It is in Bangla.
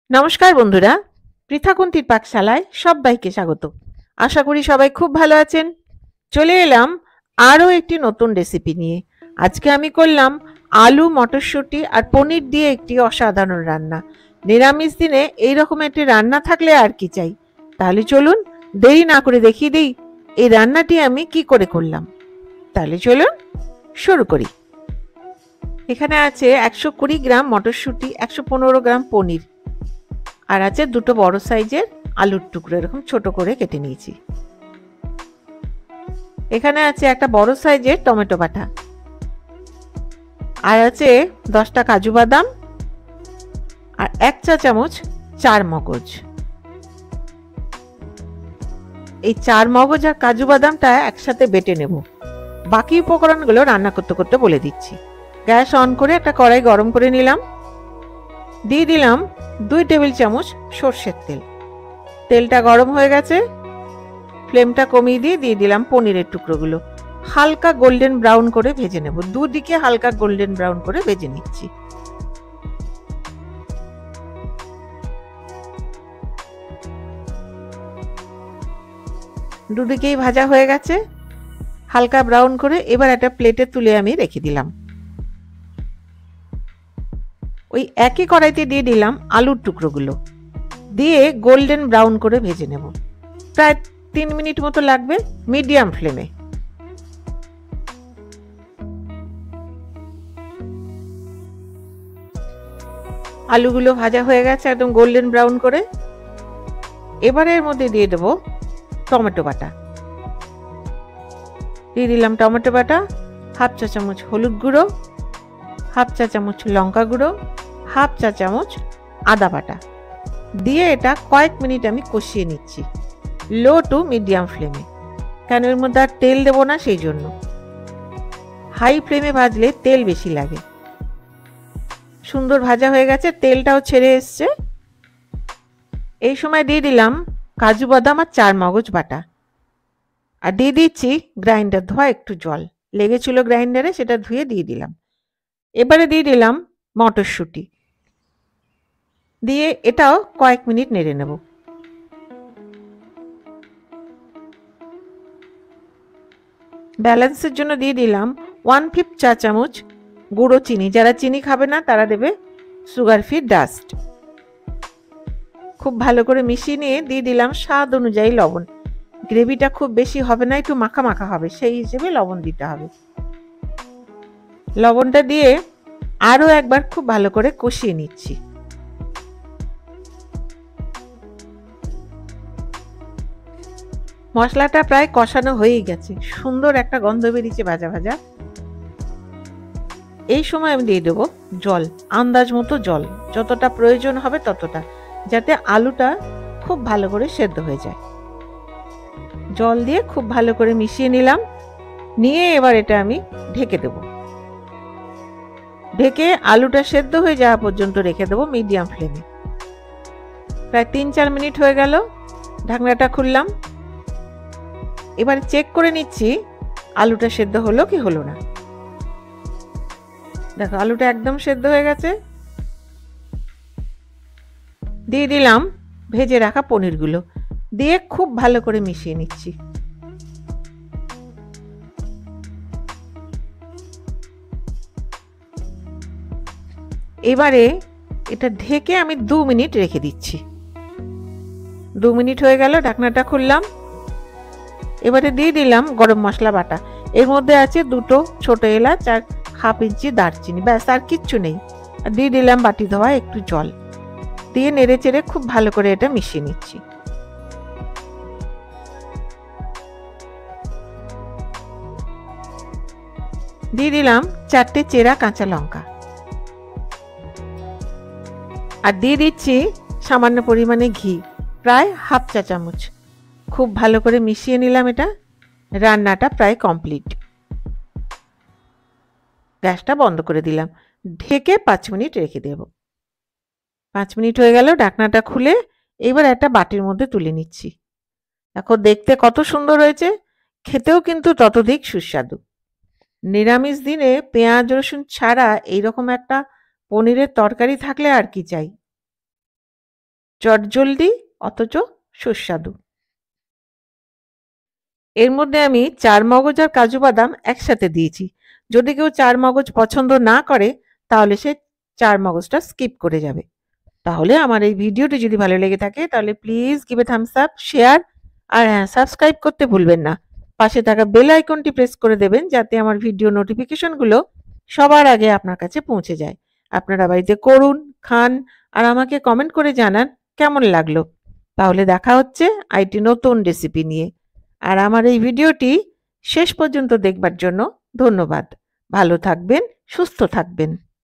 নমস্কার বন্ধুরা, পৃথাকুন্তির পাকশালায় সবাইকে স্বাগত। আশা করি সবাই খুব ভালো আছেন। চলে এলাম আরও একটি নতুন রেসিপি নিয়ে। আজকে আমি করলাম আলু, মটরশুঁটি আর পনির দিয়ে একটি অসাধারণ রান্না। নিরামিষ দিনে এইরকম একটি রান্না থাকলে আর কি চাই। তাহলে চলুন দেরি না করে দেখিয়ে দিই এই রান্নাটি আমি কি করে করলাম। তাহলে চলুন শুরু করি। এখানে আছে 120 গ্রাম মটরশুঁটি, 115 গ্রাম পনির, আর আছে দুটো বড় সাইজের আলুর টুকরো এরকম ছোট করে কেটে নিয়েছি। এখানে আছে একটা বড় সাইজের টমেটো বাটা, আর আছে 10টা কাজু বাদাম, আর 1 চা চামচ চার মগজ। এই চার মগজ আর কাজু বাদামটা একসাথে বেটে নেব। বাকি উপকরণগুলো রান্না করতে করতে বলে দিচ্ছি। গ্যাস অন করে একটা কড়াই গরম করে নিলাম। দিয়ে দিলাম 2 টেবিল চামচ সর্ষের তেল। তেলটা গরম হয়ে গেছে, ফ্লেমটা কমিয়ে দিয়ে দিলাম পনিরের টুকরোগুলো। হালকা গোল্ডেন ব্রাউন করে ভেজে নেব। দুদিকে হালকা গোল্ডেন ব্রাউন করে ভেজে নিচ্ছি। দুদিকেই ভাজা হয়ে গেছে হালকা ব্রাউন করে। এবার একটা প্লেটে তুলে আমি রেখে দিলাম। ওই একই কড়াইতে দিয়ে দিলাম আলুর টুকরোগুলো, দিয়ে গোল্ডেন ব্রাউন করে ভেজে নেব। প্রায় 3 মিনিট মতো লাগবে মিডিয়াম ফ্লেমে। আলুগুলো ভাজা হয়ে গেছে একদম গোল্ডেন ব্রাউন করে। এবারে এর মধ্যে দিয়ে দেবো টমেটো বাটা। দিয়ে দিলাম টমেটো বাটা, হাফ চা চামচ হলুদ গুঁড়ো, হাফ চা চামচ লঙ্কা গুঁড়ো, হাফ চা চামচ আদা বাটা দিয়ে এটা কয়েক মিনিট আমি কষিয়ে নিচ্ছি লো টু মিডিয়াম ফ্লেমে। কেন এর মধ্যে আর তেল দেবো না, সেই জন্য। হাই ফ্লেমে ভাজলে তেল বেশি লাগে। সুন্দর ভাজা হয়ে গেছে, তেলটাও ছেড়ে এসছে। এই সময় দিয়ে দিলাম কাজু বাদাম আর চার মগজ বাটা, আর দিয়ে দিচ্ছি গ্রাইন্ডার ধোয়া একটু জল লেগেছিল গ্রাইন্ডারে, সেটা ধুয়ে দিয়ে দিলাম। এবারে দিয়ে দিলাম মটরশুঁটি, দিয়ে এটাও কয়েক মিনিট নেড়ে নেব। ব্যালেন্সের জন্য দিয়ে দিলাম 1/5 চা চামচ গুঁড়ো চিনি। যারা চিনি খাবে না তারা দেবে সুগার ফ্রি ডাস্ট। খুব ভালো করে মিশিয়ে নিয়ে দিয়ে দিলাম স্বাদ অনুযায়ী লবণ। গ্রেভিটা খুব বেশি হবে না, একটু মাখা মাখা হবে, সেই হিসেবে লবণ দিতে হবে। লবণটা দিয়ে আরও একবার খুব ভালো করে কষিয়ে নিচ্ছি। মশলাটা প্রায় কষানো হয়েই গেছে, সুন্দর একটা গন্ধ বেরিয়েছে ভাজা ভাজা। এই সময় আমি দিয়ে দেবো জল, আন্দাজ মতো জল, যতটা প্রয়োজন হবে ততটা, যাতে আলুটা খুব ভালো করে সেদ্ধ হয়ে যায়। জল দিয়ে খুব ভালো করে মিশিয়ে নিলাম। নিয়ে এবার এটা আমি ঢেকে দেব। ঢেকে আলুটা সেদ্ধ হয়ে যাওয়া পর্যন্ত রেখে দেবো মিডিয়াম ফ্লেমে। প্রায় 3-4 মিনিট হয়ে গেল, ঢাকনাটা খুললাম। এবার চেক করে নিচ্ছি আলুটা সেদ্ধ হলো কি হলো না। দেখো আলুটা একদম সেদ্ধ হয়ে গেছে। দিয়ে দিলাম ভেজে রাখা পনিরগুলো, দিয়ে খুব ভালো করে মিশিয়ে নিচ্ছি। এবারে এটা ঢেকে আমি 2 মিনিট রেখে দিচ্ছি। 2 মিনিট হয়ে গেল, ঢাকনাটা খুললাম। এবারে দিয়ে দিলাম গরম মশলা বাটা। এর মধ্যে আছে 2টো ছোট এলাচ আর হাফ ইঞ্চি দারচিনি, ব্যাস আর কিচ্ছু নেই। আর দিয়ে দিলাম বাটি ধোয়া একটু জল, দিয়ে নেড়ে চেড়ে খুব ভালো করে এটা মিশিয়ে নিচ্ছি। দিয়ে দিলাম 4টে চেরা কাঁচা লঙ্কা, আর দিয়ে দিচ্ছি সামান্য পরিমাণে ঘি, প্রায় হাফ চা চামচ। খুব ভালো করে মিশিয়ে নিলাম এটা। রান্নাটা প্রায় কমপ্লিট। গ্যাসটা বন্ধ করে দিলাম, ঢেকে 5 মিনিট রেখে দেব। 5 মিনিট হয়ে গেল, ঢাকনাটা খুলে এবার একটা বাটির মধ্যে তুলে নিচ্ছি। দেখো দেখতে কত সুন্দর হয়েছে, খেতেও কিন্তু ততোধিক সুস্বাদু। নিরামিষ দিনে পেঁয়াজ রসুন ছাড়া এইরকম একটা পনিরের তরকারি থাকলে আর কি চাই। চটজলদি অথচ সুস্বাদু। এর মধ্যে আমি চারমগজ আর কাজু বাদাম একসাথে দিয়েছি। যদি কেউ চারমগজ পছন্দ না করে তাহলে সে চারমগজটা স্কিপ করে যাবে। তাহলে আমার এই ভিডিওটি যদি ভালো লেগে থাকে তাহলে please give a thumbs up, share আর হ্যাঁ, সাবস্ক্রাইব করতে ভুলবেন না। পাশে থাকা বেল আইকনটি প্রেস করে দেবেন যাতে আমার ভিডিও নোটিফিকেশনগুলো সবার আগে আপনার কাছে পৌঁছে যায়। আপনারা বাড়িতে করুন, খান আর আমাকে কমেন্ট করে জানান কেমন লাগলো। তাহলে দেখা হচ্ছে আরেকটি নতুন রেসিপি নিয়ে। আর আমার এই ভিডিওটি শেষ পর্যন্ত দেখবার জন্য ধন্যবাদ। ভালো থাকবেন, সুস্থ থাকবেন।